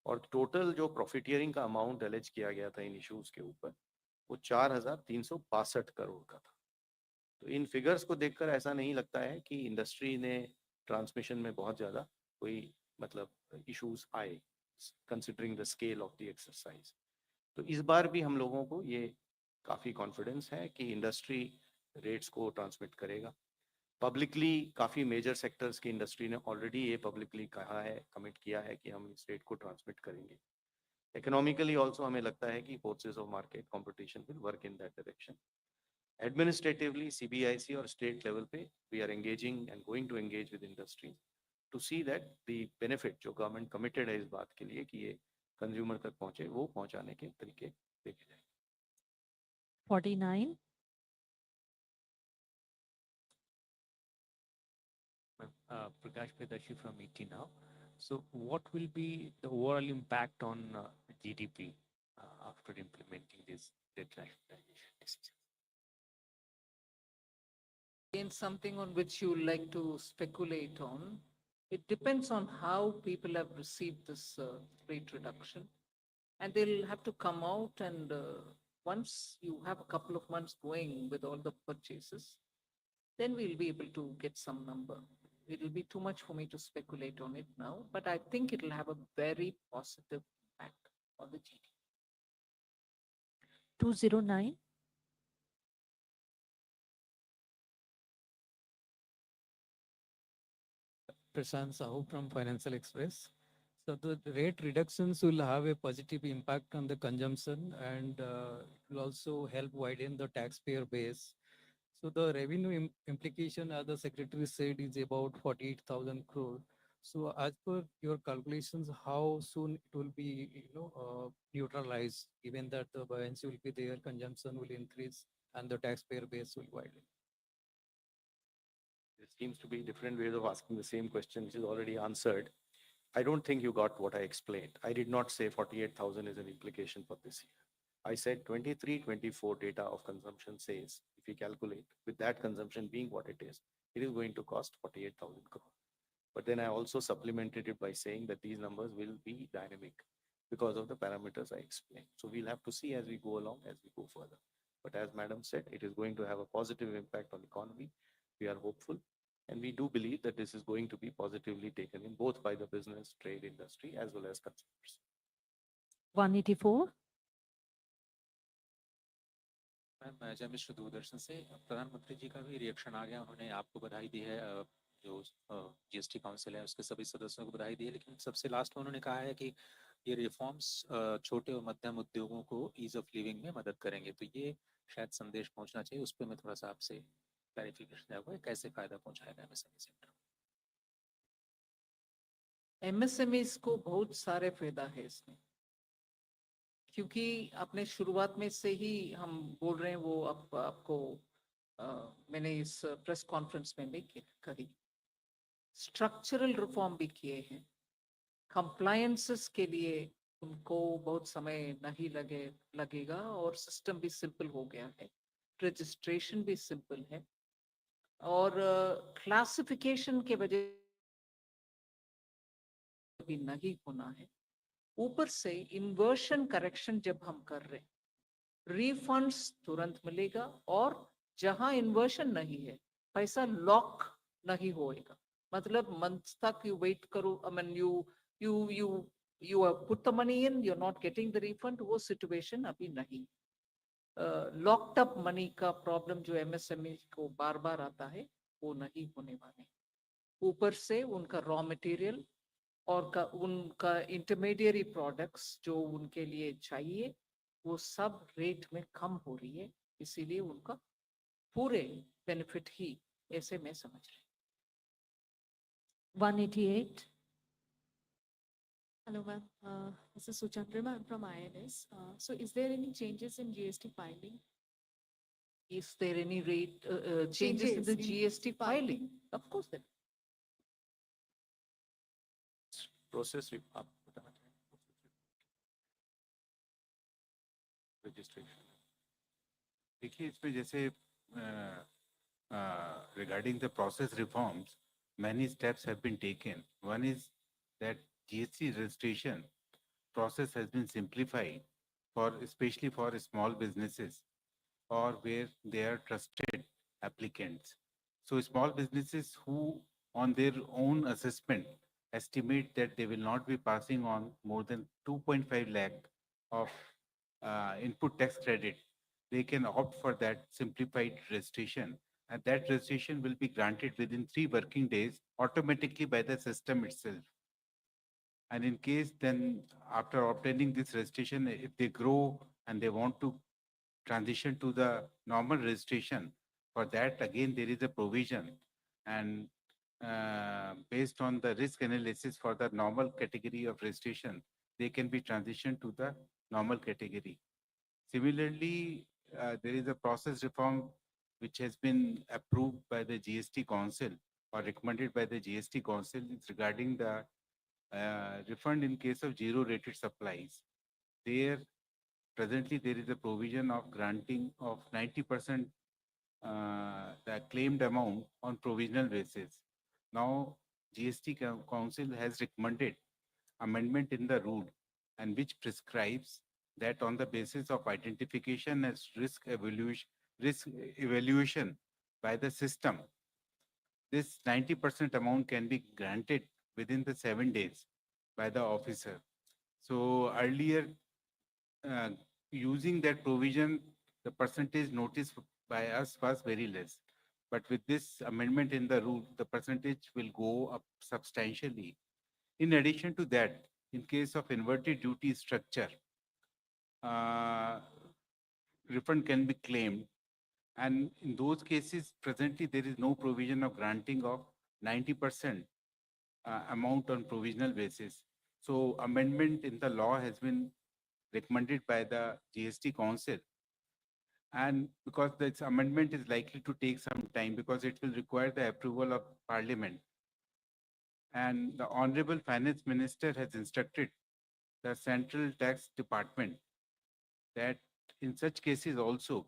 और टोटल जो प्रॉफिटियरिंग का अमाउंट एलेज किया गया था इन इश्यूज के ऊपर, वो 4,362 करोड़ का था. तो इन फिगर्स को देखकर ऐसा नहीं लगता है कि इंडस्ट्री ने ट्रांसमिशन में बहुत ज़्यादा कोई मतलब इश्यूज आए, considering the scale of the exercise. तो इस बार भी हम लोगों को ये काफ़ी कॉन्फिडेंस है कि इंडस्ट्री रेट्स को ट्रांसमिट करेगा. पब्लिकली काफ़ी मेजर सेक्टर्स की इंडस्ट्री ने ऑलरेडी ये पब्लिकली कहा है, कमिट किया है कि हम इस रेट को ट्रांसमिट करेंगे. इकोनॉमिकली ऑल्सो हमें लगता है कि forces of market competition will work in that direction. Administratively, CBIC or state level पे we are engaging and going to engage with industry to see that the benefit जो government committed है इस बात के लिए कि ये consumer तक पहुंचे, वो पहुंचाने के तरीके देखे जाएं. 49. Prakash Priyadarshi from ET now. So what will be the overall impact on GDP after implementing this debt rationalization decision? Again, something on which you like to speculate on. It depends on how people have received this rate reduction, and they'll have to come out and once you have a couple of months going with all the purchases, then we'll be able to get some number. it'll be too much for me to speculate on it now, but I think it'll have a very positive impact on the GDP. 209. Prashant Sahu from Financial Express. So the rate reductions will have a positive impact on the consumption and it will also help widen the taxpayer base. So the revenue implication, as the secretary said, is about 48,000 crore. So as per your calculations, how soon it will be, neutralized, given that the buoyancy will be there, consumption will increase, and the taxpayer base will widen? There seems to be different ways of asking the same question, which is already answered. I don't think you got what I explained. I did not say 48,000 is an implication for this year. I said 23-24 data of consumption says, if you calculate with that consumption being what it is going to cost 48,000 crore. But then I also supplemented it by saying that these numbers will be dynamic because of the parameters I explained. So we'll have to see as we go along, as we go further. But as Madam said, it is going to have a positive impact on the economy. We are hopeful. And we do believe that this is going to be positively taken in both by the business, trade, industry, as well as consumers. 184. Ma'am जय मिश्र दूरदर्शन से प्रधानमंत्री जी का भी reaction आ गया, उन्होंने आपको बधाई दी है, जो जीएसटी काउंसिल है उसके सभी सदस्यों को बधाई दी है, लेकिन सबसे लास्ट में उन्होंने कहा है कि ये रिफॉर्म्स छोटे और मध्यम उद्योगों को ईज ऑफ लिविंग में मदद करेंगे, तो ये शायद संदेश पहुंचना चाहिए, उस पर मैं थोड़ा सा आपसे क्लैरिफिकेशन चाहूंगा, कैसे फायदा पहुंचाएगा एमएसएमई सेक्टर? एमएसएमईज को बहुत सारे फायदा है इसमें, क्योंकि अपने शुरुआत में से ही हम बोल रहे हैं, वो आपको मैंने इस प्रेस कॉन्फ्रेंस में भी कही, स्ट्रक्चरल रिफॉर्म भी किए हैं, कंप्लायंसेस के लिए उनको बहुत समय नहीं लगेगा और सिस्टम भी सिंपल हो गया है, रजिस्ट्रेशन भी सिंपल है और क्लासिफिकेशन के वजह भी नहीं होना है। ऊपर से इन्वर्शन करेक्शन जब हम कर रहे हैं, रिफंड्स तुरंत मिलेगा और जहां इन्वर्शन नहीं है पैसा लॉक नहीं होएगा, मतलब मंथ तक यू वेट करो, I mean you have put the money in, you're not getting the refund, वो सिचुएशन अभी नहीं। लॉक्ड अप मनी का प्रॉब्लम जो एमएसएमई को बार बार आता है वो नहीं होने वाले। ऊपर से उनका रॉ मटेरियल और उनका इंटरमीडिएरी प्रोडक्ट्स जो उनके लिए चाहिए वो सब रेट में कम हो रही है, इसीलिए उनका पूरे बेनिफिट ही ऐसे मैं समझ रही। 188. Hello, ma'am. This is Suchandra, ma'am, from INS. So is there any changes in GST filing? Is there any rate changes in the GST filing? Of course there. Process registration. देखिए इसमें जैसे regarding the process reforms, many steps have been taken. One is that GST registration process has been simplified for especially for small businesses or where they are trusted applicants. So small businesses who on their own assessment estimate that they will not be passing on more than 2.5 lakh of input tax credit, they can opt for that simplified registration, and that registration will be granted within 3 working days automatically by the system itself. And in case then after obtaining this registration, if they grow and they want to transition to the normal registration, for that again there is a provision, and based on the risk analysis for the normal category of registration, they can be transitioned to the normal category. Similarly, there is a process reform which has been approved by the GST Council or recommended by the GST Council. It's regarding the refund in case of zero rated supplies. There, presently there is a provision of granting of 90% the claimed amount on provisional basis. Now, GST Council has recommended amendment in the rule, and which prescribes that on the basis of identification as risk evaluation by the system, this 90% amount can be granted within the 7 days by the officer. So earlier, uh, using that provision, the percentage noticed by us was very less. But with this amendment in the rule, the percentage will go up substantially. In addition to that, in case of inverted duty structure, uh, refund can be claimed. And in those cases, presently, there is no provision of granting of 90% amount on provisional basis. So amendment in the law has been recommended by the GST Council. And because this amendment is likely to take some time because it will require the approval of Parliament. And the Honorable Finance Minister has instructed the Central Tax Department that in such cases also,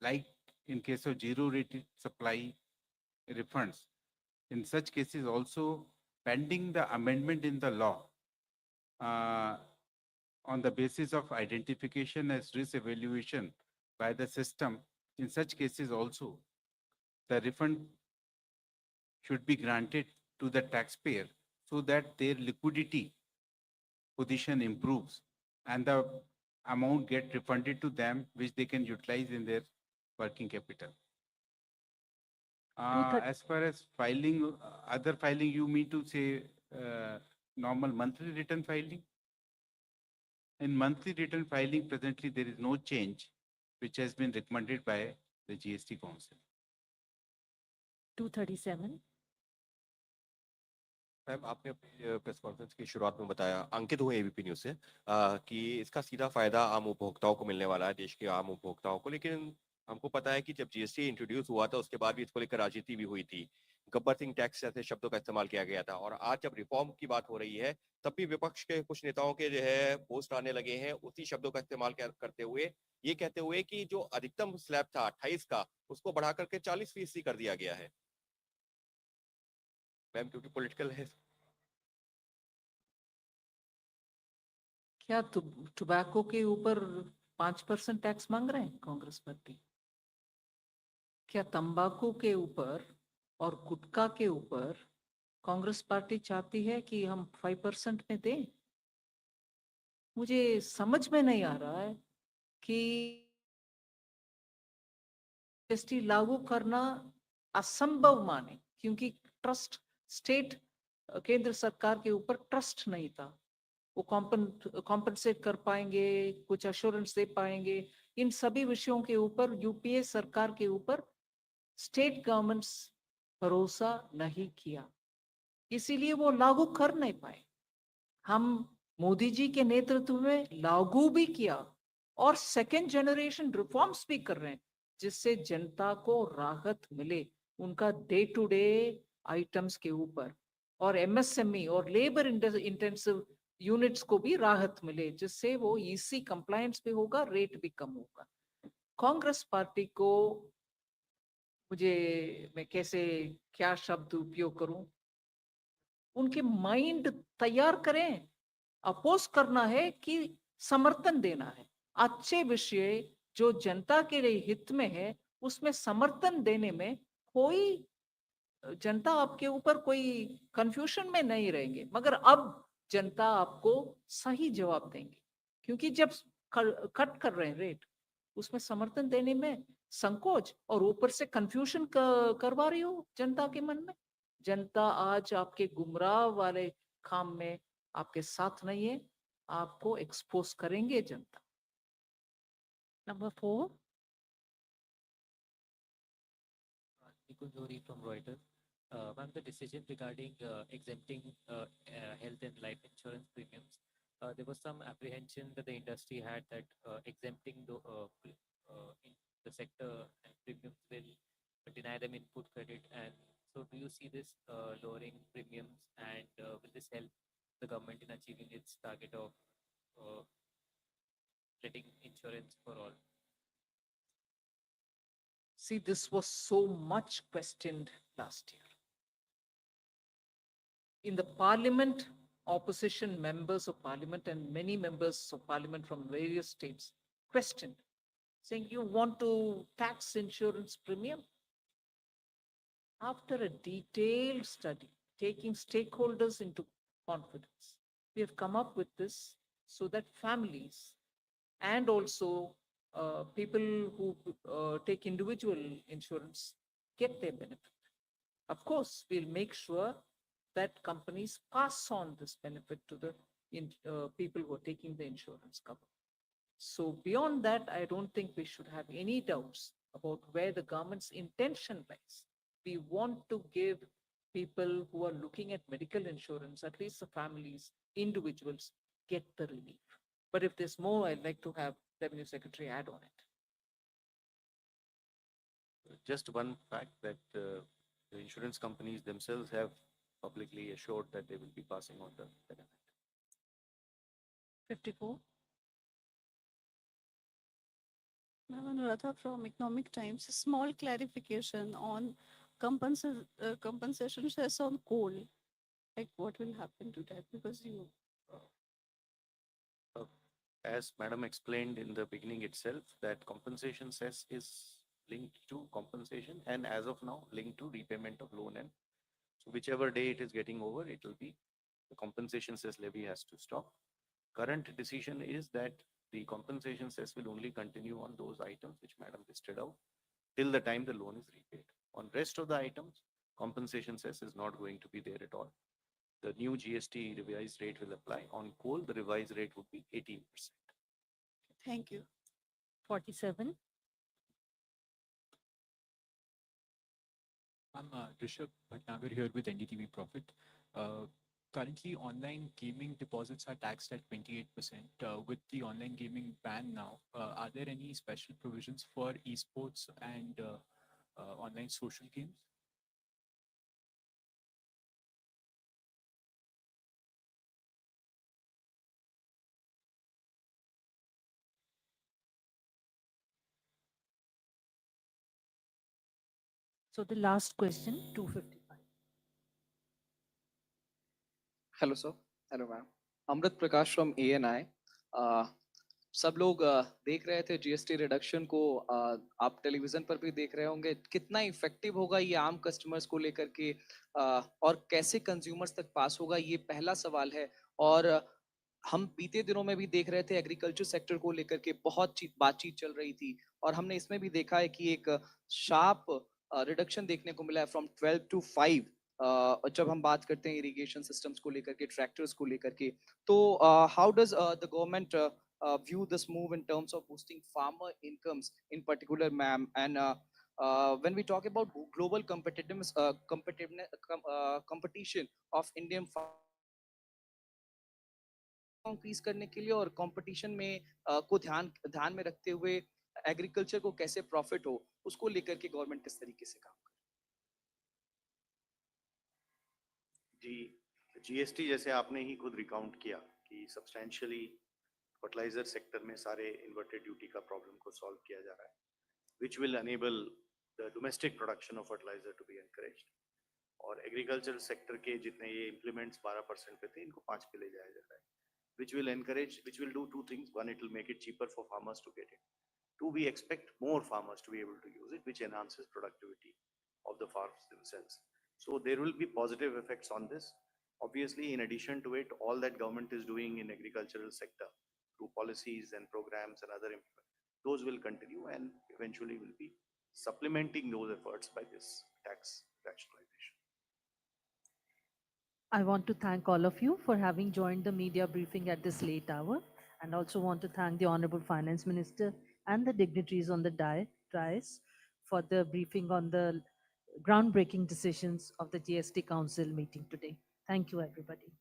like in case of zero rate supply refunds, in such cases also, pending the amendment in the law, on the basis of identification as risk evaluation by the system, in such cases also, the refund should be granted to the taxpayer so that their liquidity position improves and the amount get refunded to them, which they can utilize in their working capital. As far as filing, other filing, you mean to say normal monthly return filing? In monthly return filing, presently there is no change, which has been recommended by the GST Council. 237. Ma'am आपने अपनी press conference की शुरुआत में बताया, अंकित हुए ABP news से कि इसका सीधा फायदा आम उपभोक्ताओं को मिलने वाला है, देश के आम उपभोक्ताओं को। लेकिन हमको पता है कि जब जीएसटी इंट्रोड्यूस हुआ था उसके बाद भी इसको लेकर राजनीति भी हुई थी, गब्बर सिंह टैक्स जैसे शब्दों का इस्तेमाल किया गया था। और आज जब रिफॉर्म की बात हो रही है तब भी विपक्ष के कुछ नेताओं के जो है पोस्ट आने लगे हैं उसी शब्दों का इस्तेमाल करते हुए, ये कहते हुए कि जो अधिकतम स्लैब था 28 का उसको बढ़ा करके 40% कर दिया गया है। मैम क्योंकि पॉलिटिकल है। क्या टोबैको के ऊपर 5% टैक्स मांग रहे हैं कांग्रेस पार्टी? क्या तंबाकू के ऊपर और गुटखा के ऊपर कांग्रेस पार्टी चाहती है कि हम 5% में दें? मुझे समझ में नहीं आ रहा है कि जीएसटी लागू करना असंभव माने, क्योंकि ट्रस्ट स्टेट केंद्र सरकार के ऊपर ट्रस्ट नहीं था। वो कॉम्पनसेट कर पाएंगे, कुछ अश्योरेंस दे पाएंगे, इन सभी विषयों के ऊपर यूपीए सरकार के ऊपर स्टेट गवर्नमेंट्स भरोसा नहीं किया, इसीलिए वो लागू कर नहीं पाए। हम मोदी जी के नेतृत्व में लागू भी किया और सेकेंड जनरेशन रिफॉर्म्स भी कर रहे हैं, जिससे जनता को राहत मिले उनका डे टू डे आइटम्स के ऊपर, और एमएसएमई और लेबर इंटेंसिव यूनिट्स को भी राहत मिले, जिससे वो ईसी कंप्लायंस भी होगा, रेट भी कम होगा। कांग्रेस पार्टी को मैं कैसे क्या शब्द उपयोग करूं, उनके माइंड तैयार करें। अपोज करना है कि समर्थन देना है। अच्छे विषय जो जनता के लिए हित में है उसमें समर्थन देने में कोई जनता आपके ऊपर कोई कंफ्यूजन में नहीं रहेंगे, मगर अब जनता आपको सही जवाब देंगे, क्योंकि जब कट कर रहे हैं रेट उसमें समर्थन देने में संकोच और ऊपर से कंफ्यूजन करवा रही हो जनता के मन में। जनता आज आपके गुमराह वाले काम में आपके साथ नहीं है, आपको एक्सपोज करेंगे जनता। Number 4. Nikunjori from Reuters. Ma'am, the decision regarding exempting health and life insurance premiums, there was some apprehension that the industry had that exempting in the sector and premiums will deny them input credit. And so do you see this lowering premiums, and will this help the government in achieving its target of getting insurance for all? See, this was so much questioned last year. In the parliament, opposition members of parliament and many members of parliament from various states questioned, saying, you want to tax insurance premium? after a detailed study, taking stakeholders into confidence, we have come up with this so that families and also people who take individual insurance get their benefit. Of course, we'll make sure that companies pass on this benefit to the people who are taking the insurance cover. So beyond that, I don't think we should have any doubts about where the government's intention lies. We want to give people who are looking at medical insurance, at least the families, individuals, get the relief. But if there's more, I'd like to have Revenue Secretary add on it. Just one fact that the insurance companies themselves have publicly assured that they will be passing on the benefit. 54. Anuradha from Economic Times. A small clarification on compensation cess on coal. Like what will happen to that? Because you. As Madam explained in the beginning itself, that compensation cess is linked to compensation and as of now linked to repayment of loan, and so whichever day it is getting over, it will be the compensation cess levy has to stop. Current decision is that the compensation cess will only continue on those items which Madam listed out till the time the loan is repaid. On rest of the items, compensation cess is not going to be there at all. The new GST revised rate will apply. On coal, the revised rate would be 18%. Thank you. 47. I'm Rishabh Bhatnagar here with NDTV Profit. Currently, online gaming deposits are taxed at 28%. With the online gaming ban now, are there any special provisions for esports and online social games? So the last question, 255. Hello sir, hello ma'am, Amrit Prakash from ANI। सब लोग देख रहे थे GST reduction को, आप television पर भी देख रहे होंगे। कितना इफेक्टिव होगा ये आम कस्टमर्स को लेकर के, और कैसे कंज्यूमर्स तक पास होगा, ये पहला सवाल है। और हम बीते दिनों में भी देख रहे थे एग्रीकल्चर सेक्टर को लेकर के बहुत बातचीत चल रही थी, और हमने इसमें भी देखा है कि एक शार्प रिडक्शन देखने को मिला है फ्रॉम 12 to 5। और जब हम बात करते हैं इरिगेशन सिस्टम्स को लेकर के, ट्रैक्टर्स को लेकर के, तो how does the government view this move in terms of boosting farmer incomes in particular, ma'am? And when we talk about global competition of Indian increase करने के लिए और कंपटीशन में को ध्यान में रखते हुए एग्रीकल्चर को कैसे प्रॉफिट हो, उसको लेकर के गवर्नमेंट किस तरीके से काम करे? जी, जीएसटी जैसे आपने ही खुद रिकाउंट किया कि सब्सटेंशियली फर्टिलाइजर सेक्टर में सारे इन्वर्टेड ड्यूटी का प्रॉब्लम को सॉल्व किया जा रहा है, which will enable the domestic production of fertiliser to be encouraged. और एग्रीकल्चर सेक्टर के जितने ये इम्प्लीमेंट्स 12% पे थे, इनको 5 पे ले जाया जा रहा है, which will encourage, which will do two things. One, it will make it cheaper for farmers to get it. Two, we expect more farmers to be able to use it, which enhances productivity of the farms themselves. So there will be positive effects on this. Obviously, in addition to it, all that government is doing in agricultural sector through policies and programs and other those will continue and eventually will be supplementing those efforts by this tax rationalization. I want to thank all of you for having joined the media briefing at this late hour, and also want to thank the Honorable Finance Minister and the dignitaries on the dais for the briefing on the groundbreaking decisions of the GST Council meeting today. Thank you, everybody.